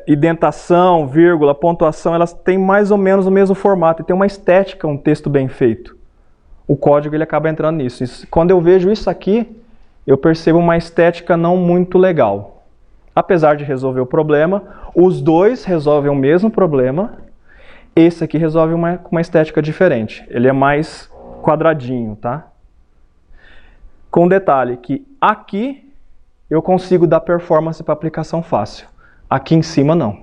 Indentação, vírgula, pontuação, elas têm mais ou menos o mesmo formato e tem uma estética, um texto bem feito. O código ele acaba entrando nisso. Quando eu vejo isso aqui, eu percebo uma estética não muito legal. Apesar de resolver o problema, os dois resolvem o mesmo problema. Esse aqui resolve uma estética diferente. Ele é mais quadradinho, tá? Com detalhe que aqui eu consigo dar performance para aplicação fácil. Aqui em cima não.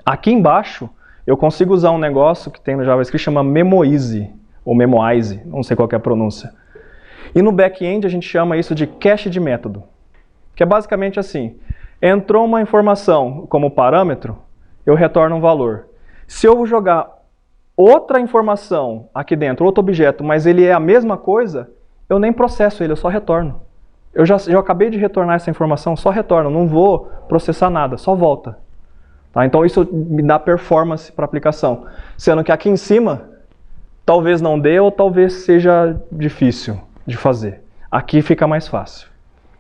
Aqui embaixo eu consigo usar um negócio que tem no JavaScript que chama Memoize, ou Memoize, não sei qual que é a pronúncia. E no back-end a gente chama isso de cache de método. Que é basicamente assim, entrou uma informação como parâmetro, eu retorno um valor. Se eu jogar outra informação aqui dentro, outro objeto, mas ele é a mesma coisa, eu nem processo ele, eu só retorno. Eu acabei de retornar essa informação, só retorno, não vou processar nada, só volta. Tá? Então isso me dá performance para a aplicação. Sendo que aqui em cima, talvez não dê ou talvez seja difícil de fazer. Aqui fica mais fácil.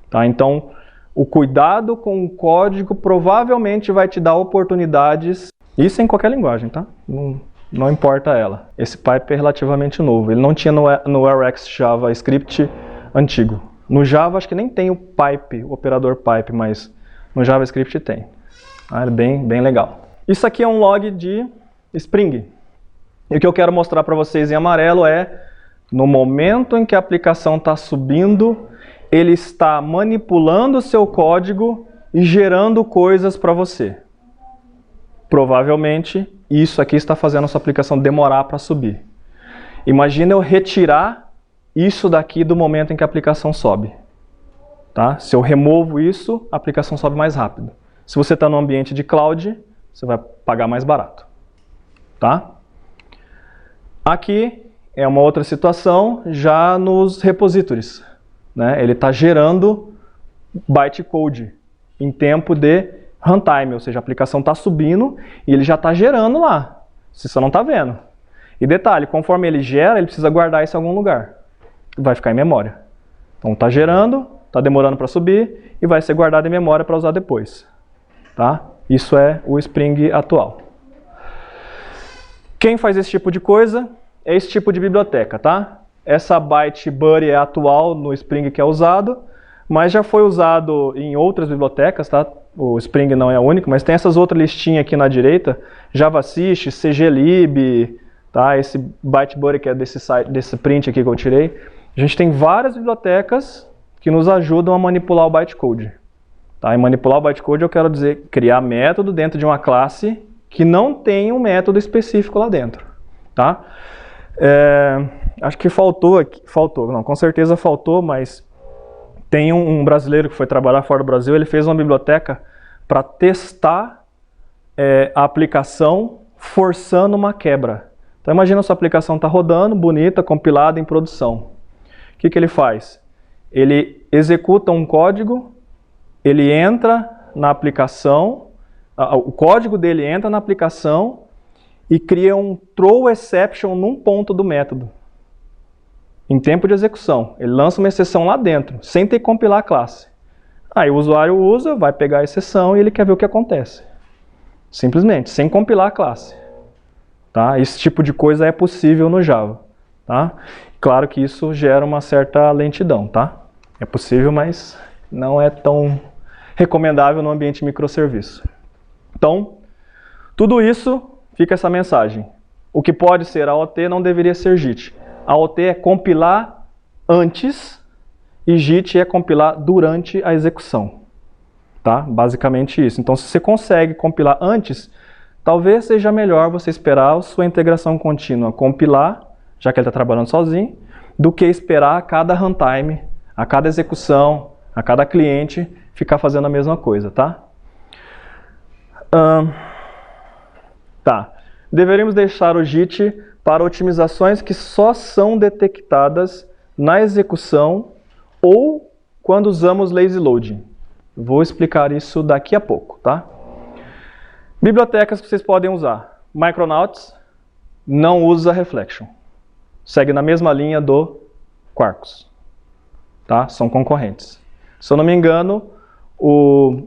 Tá? Então, o cuidado com o código provavelmente vai te dar oportunidades. Isso em qualquer linguagem, tá? Não importa ela. Esse pipe é relativamente novo. Ele não tinha no Rx JavaScript antigo. No Java acho que nem tem o pipe, o operador pipe, mas no JavaScript tem. É bem legal. Isso aqui é um log de Spring. E o que eu quero mostrar para vocês em amarelo é, no momento em que a aplicação está subindo, ele está manipulando o seu código e gerando coisas para você. Provavelmente, isso aqui está fazendo a sua aplicação demorar para subir. Imagina eu retirar isso daqui do momento em que a aplicação sobe. Tá? Se eu removo isso, a aplicação sobe mais rápido. Se você está no ambiente de cloud, você vai pagar mais barato. Tá? Aqui é uma outra situação já nos repositories. Né? Ele está gerando bytecode em tempo de runtime, ou seja, a aplicação está subindo e ele já está gerando lá. Você só não está vendo. E detalhe, conforme ele gera, ele precisa guardar isso em algum lugar. Vai ficar em memória. Então está gerando, está demorando para subir e vai ser guardado em memória para usar depois. Tá? Isso é o Spring atual. Quem faz esse tipo de coisa é esse tipo de biblioteca, tá? Essa ByteBuddy é atual no Spring que é usado, mas já foi usado em outras bibliotecas, tá? O Spring não é o único, mas tem essas outras listinhas aqui na direita, JavaSys, CGlib, tá? Esse ByteBuddy que é desse print aqui que eu tirei. A gente tem várias bibliotecas que nos ajudam a manipular o bytecode. Tá? E manipular o bytecode eu quero dizer criar método dentro de uma classe que não tem um método específico lá dentro. Tá? Acho que faltou, não, com certeza faltou, mas tem um brasileiro que foi trabalhar fora do Brasil, ele fez uma biblioteca para testar a aplicação forçando uma quebra. Então imagina a sua aplicação está rodando, bonita, compilada, em produção. O que ele faz? Ele executa um código, ele entra na aplicação, o código dele entra na aplicação e cria um throw exception num ponto do método. Em tempo de execução. Ele lança uma exceção lá dentro, sem ter que compilar a classe. Aí o usuário usa, vai pegar a exceção e ele quer ver o que acontece. Simplesmente, sem compilar a classe. Tá? Esse tipo de coisa é possível no Java. Tá? Claro que isso gera uma certa lentidão. Tá? É possível, mas não é tão recomendável no ambiente microserviço. Então, tudo isso fica essa mensagem. O que pode ser AOT não deveria ser JIT. AOT é compilar antes e JIT é compilar durante a execução. Tá? Basicamente isso. Então, se você consegue compilar antes, talvez seja melhor você esperar a sua integração contínua compilar, já que ele está trabalhando sozinho, do que esperar a cada runtime, a cada execução, a cada cliente, ficar fazendo a mesma coisa. Tá? Tá. Deveríamos deixar o JIT para otimizações que só são detectadas na execução ou quando usamos lazy loading. Vou explicar isso daqui a pouco, tá? Bibliotecas que vocês podem usar. Micronauts não usa Reflection. Segue na mesma linha do Quarkus. Tá? São concorrentes. Se eu não me engano, o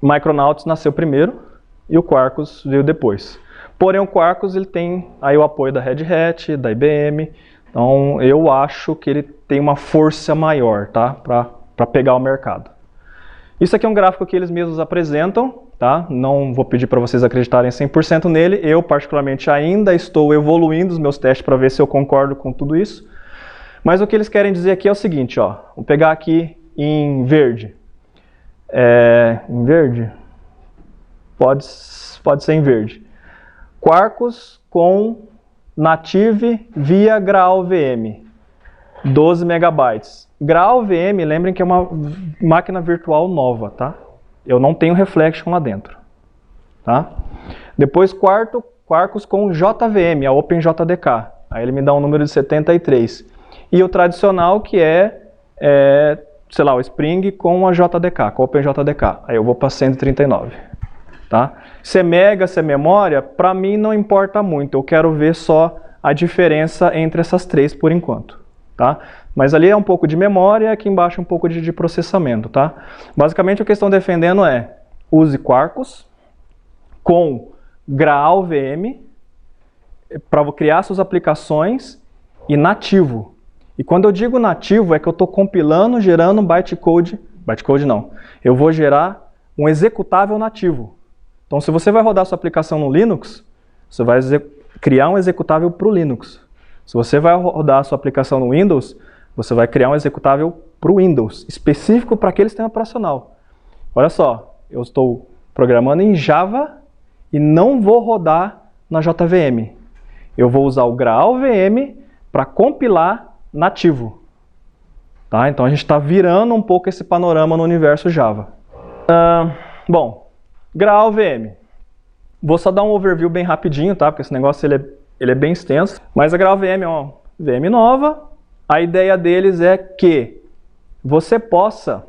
Micronauts nasceu primeiro e o Quarkus veio depois. Porém, o Quarkus ele tem aí o apoio da Red Hat, da IBM. Então, eu acho que ele tem uma força maior, tá? Para pegar o mercado. Isso aqui é um gráfico que eles mesmos apresentam, tá? Não vou pedir para vocês acreditarem 100% nele. Eu, particularmente, ainda estou evoluindo os meus testes para ver se eu concordo com tudo isso. Mas o que eles querem dizer aqui é o seguinte, ó. Vou pegar aqui em verde. Em verde? Pode ser em verde. Quarkus com Native via GraalVM. 12 megabytes. GraalVM, lembrem que é uma máquina virtual nova, tá? Eu não tenho Reflection lá dentro, tá? Depois Quarkus com JVM, a OpenJDK. Aí ele me dá um número de 73. E o tradicional que sei lá, o Spring com a JDK, com a OpenJDK. Aí eu vou para 139, tá? Se é mega, se é memória, para mim não importa muito. Eu quero ver só a diferença entre essas três por enquanto. Tá? Mas ali é um pouco de memória, aqui embaixo um pouco de processamento, tá? Basicamente o que estão defendendo é use Quarkus com GraalVM para criar suas aplicações e nativo. E quando eu digo nativo é que eu estou compilando, gerando um bytecode não, eu vou gerar um executável nativo. Então se você vai rodar sua aplicação no Linux, você vai criar um executável para o Linux. Se você vai rodar a sua aplicação no Windows, você vai criar um executável para o Windows, específico para aquele sistema operacional. Olha só, eu estou programando em Java e não vou rodar na JVM. Eu vou usar o GraalVM para compilar nativo. Tá? Então a gente está virando um pouco esse panorama no universo Java. Bom, GraalVM. Vou só dar um overview bem rapidinho, tá? Porque esse negócio ele é bem extenso, mas a GraalVM é uma VM nova. A ideia deles é que você possa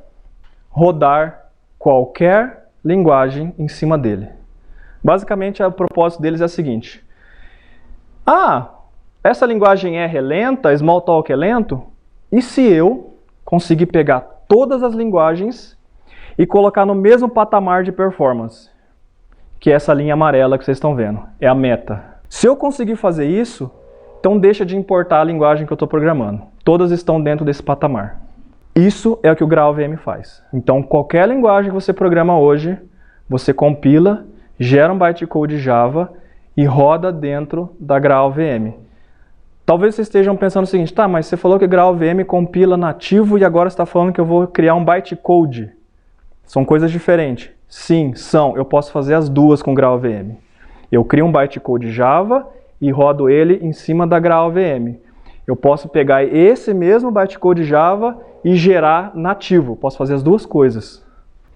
rodar qualquer linguagem em cima dele. Basicamente, o propósito deles é o seguinte. Essa linguagem R é lenta, Smalltalk é lento? E se eu conseguir pegar todas as linguagens e colocar no mesmo patamar de performance? Que é essa linha amarela que vocês estão vendo. É a meta. Se eu conseguir fazer isso, então deixa de importar a linguagem que eu estou programando. Todas estão dentro desse patamar. Isso é o que o GraalVM faz. Então, qualquer linguagem que você programa hoje, você compila, gera um bytecode Java e roda dentro da GraalVM. Talvez vocês estejam pensando o seguinte, tá, mas você falou que GraalVM compila nativo e agora você está falando que eu vou criar um bytecode. São coisas diferentes. Sim, são. Eu posso fazer as duas com GraalVM. Eu crio um bytecode Java e rodo ele em cima da GraalVM. Eu posso pegar esse mesmo bytecode Java e gerar nativo. Posso fazer as duas coisas.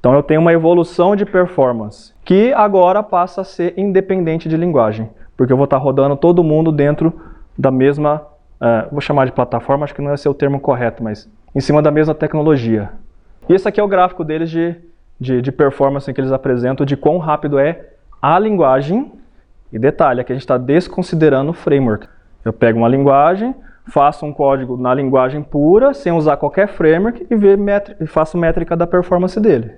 Então eu tenho uma evolução de performance, que agora passa a ser independente de linguagem, porque eu vou estar rodando todo mundo dentro da mesma, vou chamar de plataforma, acho que não é o termo correto, mas em cima da mesma tecnologia. E esse aqui é o gráfico deles de performance que eles apresentam, de quão rápido é a linguagem. E detalhe, aqui a gente está desconsiderando o framework. Eu pego uma linguagem, faço um código na linguagem pura, sem usar qualquer framework, e faço métrica da performance dele.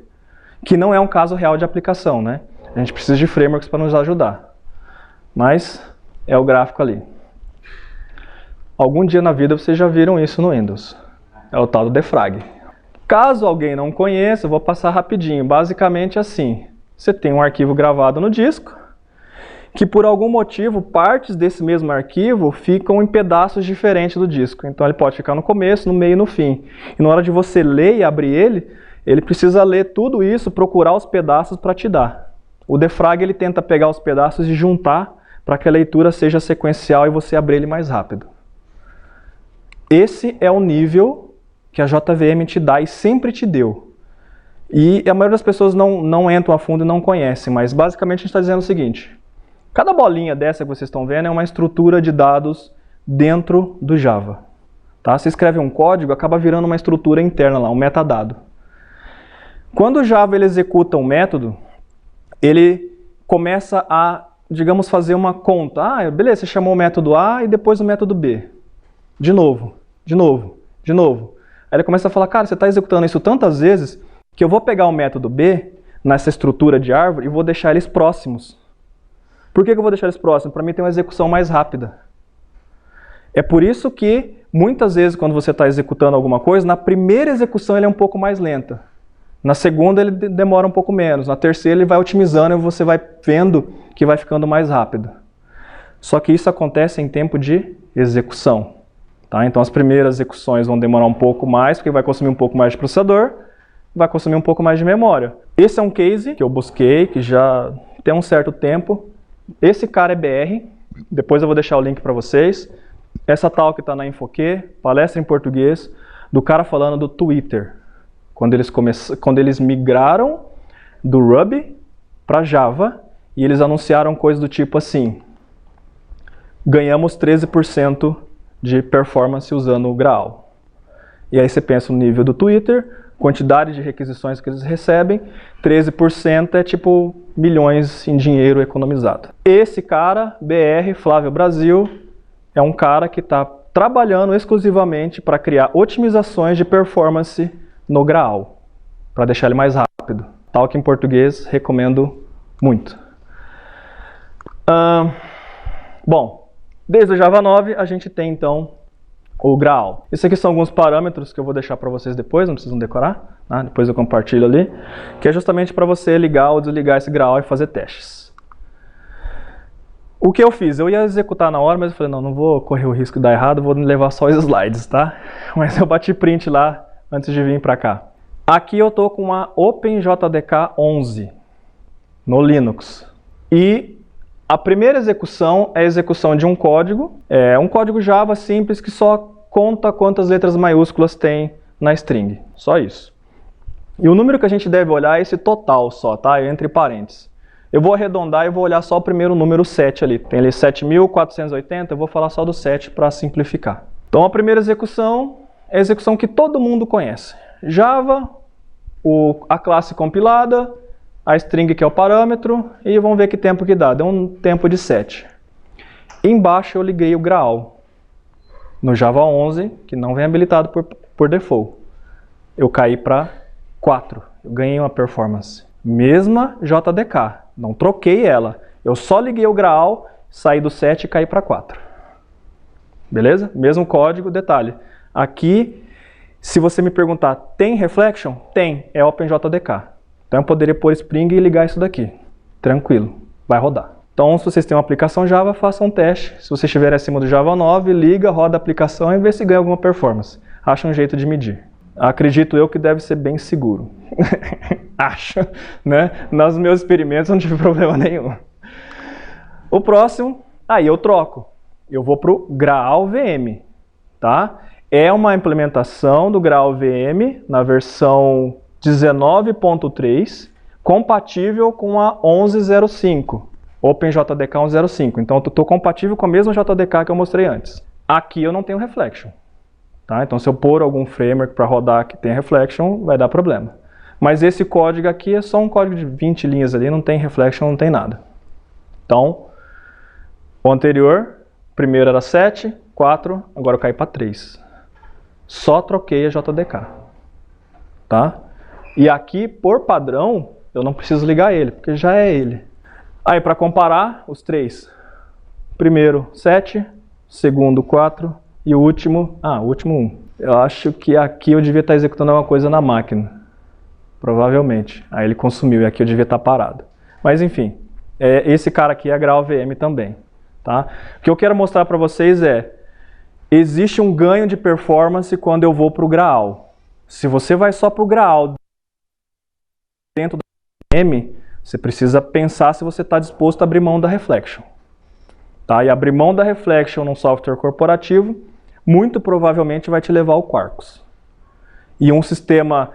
Que não é um caso real de aplicação, né? A gente precisa de frameworks para nos ajudar. Mas é o gráfico ali. Algum dia na vida vocês já viram isso no Windows. É o tal do defrag. Caso alguém não conheça, eu vou passar rapidinho. Basicamente assim, você tem um arquivo gravado no disco, que por algum motivo, partes desse mesmo arquivo ficam em pedaços diferentes do disco. Então ele pode ficar no começo, no meio e no fim. E na hora de você ler e abrir ele precisa ler tudo isso, procurar os pedaços para te dar. O defrag ele tenta pegar os pedaços e juntar para que a leitura seja sequencial e você abrir ele mais rápido. Esse é o nível que a JVM te dá e sempre te deu. E a maioria das pessoas não entram a fundo e não conhecem, mas basicamente a gente está dizendo o seguinte. Cada bolinha dessa que vocês estão vendo é uma estrutura de dados dentro do Java. Tá? Você escreve um código, acaba virando uma estrutura interna lá, um metadado. Quando o Java ele executa um método, ele começa a, digamos, fazer uma conta. Ah, beleza, você chamou o método A e depois o método B. De novo, de novo, de novo. Aí ele começa a falar, cara, você está executando isso tantas vezes que eu vou pegar o método B nessa estrutura de árvore e vou deixar eles próximos. Por que eu vou deixar eles próximos? Para mim ter uma execução mais rápida. É por isso que, muitas vezes, quando você está executando alguma coisa, na primeira execução ele é um pouco mais lenta. Na segunda ele demora um pouco menos. Na terceira ele vai otimizando e você vai vendo que vai ficando mais rápido. Só que isso acontece em tempo de execução. Tá? Então as primeiras execuções vão demorar um pouco mais, porque vai consumir um pouco mais de processador, vai consumir um pouco mais de memória. Esse é um case que eu busquei, que já tem um certo tempo. Esse cara é BR, depois eu vou deixar o link para vocês. Essa talk está na Infoquê, palestra em português, do cara falando do Twitter. Quando eles migraram do Ruby para Java, e eles anunciaram coisas do tipo assim: ganhamos 13% de performance usando o Graal. E aí você pensa no nível do Twitter, quantidade de requisições que eles recebem, 13% é tipo milhões em dinheiro economizado. Esse cara, BR, Flávio Brasil, é um cara que está trabalhando exclusivamente para criar otimizações de performance no Graal, para deixar ele mais rápido. Talk em português, recomendo muito. Bom, desde o Java 9 a gente tem então o Graal. Esses aqui são alguns parâmetros que eu vou deixar para vocês depois, não precisam decorar, né? Depois eu compartilho ali, que é justamente para você ligar ou desligar esse Graal e fazer testes. O que eu fiz? Eu ia executar na hora, mas eu falei, não vou correr o risco de dar errado, vou levar só os slides, tá? Mas eu bati print lá antes de vir para cá. Aqui eu tô com a OpenJDK 11 no Linux. E a primeira execução é a execução de um código Java simples que só conta quantas letras maiúsculas tem na string, só isso. E o número que a gente deve olhar é esse total só, tá? Entre parênteses. Eu vou arredondar e vou olhar só o primeiro número 7 ali. Tem ali 7.480, eu vou falar só do 7 para simplificar. Então a primeira execução é a execução que todo mundo conhece. Java, a classe compilada, a string que é o parâmetro, e vamos ver que tempo que dá. Deu um tempo de 7. Embaixo eu liguei o Graal. No Java 11, que não vem habilitado por default. Eu caí para 4. Eu ganhei uma performance. Mesma JDK. Não troquei ela. Eu só liguei o Graal, saí do 7 e caí para 4. Beleza? Mesmo código, detalhe. Aqui, se você me perguntar, tem reflection? Tem. É OpenJDK. Então eu poderia pôr Spring e ligar isso daqui. Tranquilo. Vai rodar. Então, se vocês têm uma aplicação Java, façam um teste. Se você estiver acima do Java 9, liga, roda a aplicação e vê se ganha alguma performance. Acha um jeito de medir. Acredito eu que deve ser bem seguro. Acho, né? Nos meus experimentos não tive problema nenhum. O próximo, aí eu troco. Eu vou para o Graal VM, tá? É uma implementação do Graal VM na versão 19.3, compatível com a 11.05, OpenJDK 11.05. Então eu estou compatível com a mesma JDK que eu mostrei antes. Aqui eu não tenho reflection. Tá? Então se eu pôr algum framework para rodar que tem reflection, vai dar problema. Mas esse código aqui é só um código de 20 linhas ali, não tem reflection, não tem nada. Então, o anterior, primeiro era 7, 4, agora eu caí para 3. Só troquei a JDK. Tá? E aqui, por padrão, eu não preciso ligar ele, porque já é ele. Aí, para comparar, os três. Primeiro, 7, segundo, 4 e o último 1. Eu acho que aqui eu devia estar executando alguma coisa na máquina. Provavelmente. Aí ele consumiu e aqui eu devia estar parado. Mas enfim, esse cara aqui é Graal VM também. Tá? O que eu quero mostrar para vocês existe um ganho de performance quando eu vou para o Graal. Se você vai só para o Graal dentro do VM, você precisa pensar se você está disposto a abrir mão da Reflection. Tá? E abrir mão da Reflection num software corporativo, muito provavelmente vai te levar ao Quarkus. E um sistema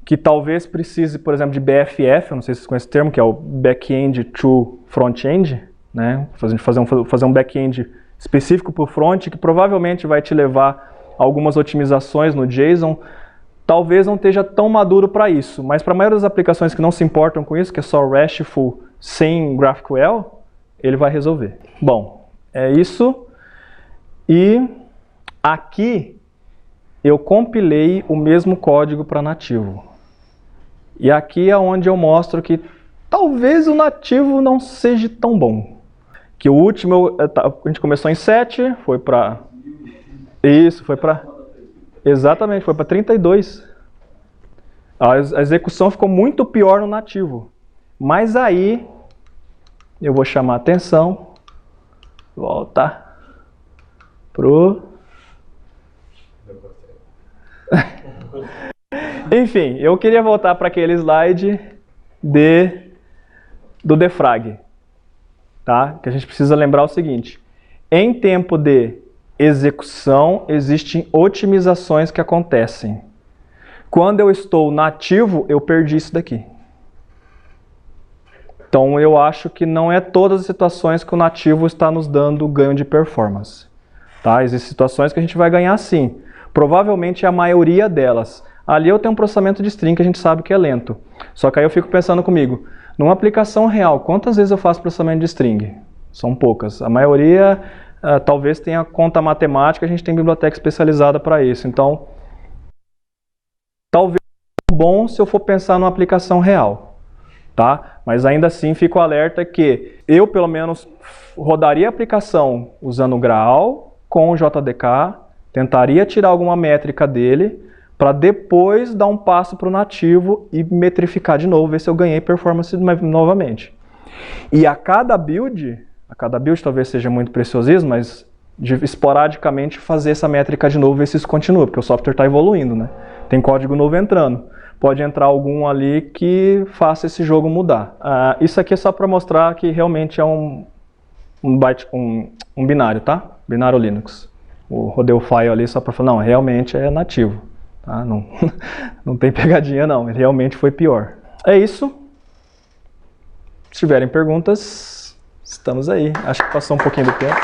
que talvez precise, por exemplo, de BFF, eu não sei se vocês conhecem esse termo, que é o Back-end to Front-end, né? Fazer um back-end específico para o front, que provavelmente vai te levar a algumas otimizações no JSON. Talvez não esteja tão maduro para isso, mas para a maioria das aplicações que não se importam com isso, que é só RESTful sem GraphQL, ele vai resolver. Bom, é isso. E aqui eu compilei o mesmo código para nativo. E aqui é onde eu mostro que talvez o nativo não seja tão bom. Que o último, a gente começou em 7, foi para... Isso, foi para... Exatamente, foi para 32. A execução ficou muito pior no nativo. Mas aí, eu vou chamar a atenção. Volta pro... Enfim, eu queria voltar para aquele slide do defrag. Tá? Que a gente precisa lembrar o seguinte. Em tempo de execução, existem otimizações que acontecem. Quando eu estou nativo, eu perdi isso daqui. Então eu acho que não é todas as situações que o nativo está nos dando ganho de performance. Tá? Existem situações que a gente vai ganhar sim. Provavelmente a maioria delas. Ali eu tenho um processamento de string que a gente sabe que é lento. Só que aí eu fico pensando comigo, numa aplicação real, quantas vezes eu faço processamento de string? São poucas. A maioria talvez tenha conta matemática, a gente tem biblioteca especializada para isso. Então, talvez seja bom se eu for pensar numa aplicação real. Tá? Mas ainda assim fico alerta que eu pelo menos rodaria a aplicação usando o Graal com o JDK, tentaria tirar alguma métrica dele, para depois dar um passo para o nativo e metrificar de novo, ver se eu ganhei performance novamente. E a cada build talvez seja muito preciosismo, mas esporadicamente fazer essa métrica de novo, ver se isso continua, porque o software está evoluindo, né? Tem código novo entrando. Pode entrar algum ali que faça esse jogo mudar. Isso aqui é só para mostrar que realmente é um binário, tá? Binário Linux. Rodei o file ali só para falar, não, realmente é nativo. Tá? Não tem pegadinha não, ele realmente foi pior. É isso. Se tiverem perguntas, estamos aí. Acho que passou um pouquinho do tempo.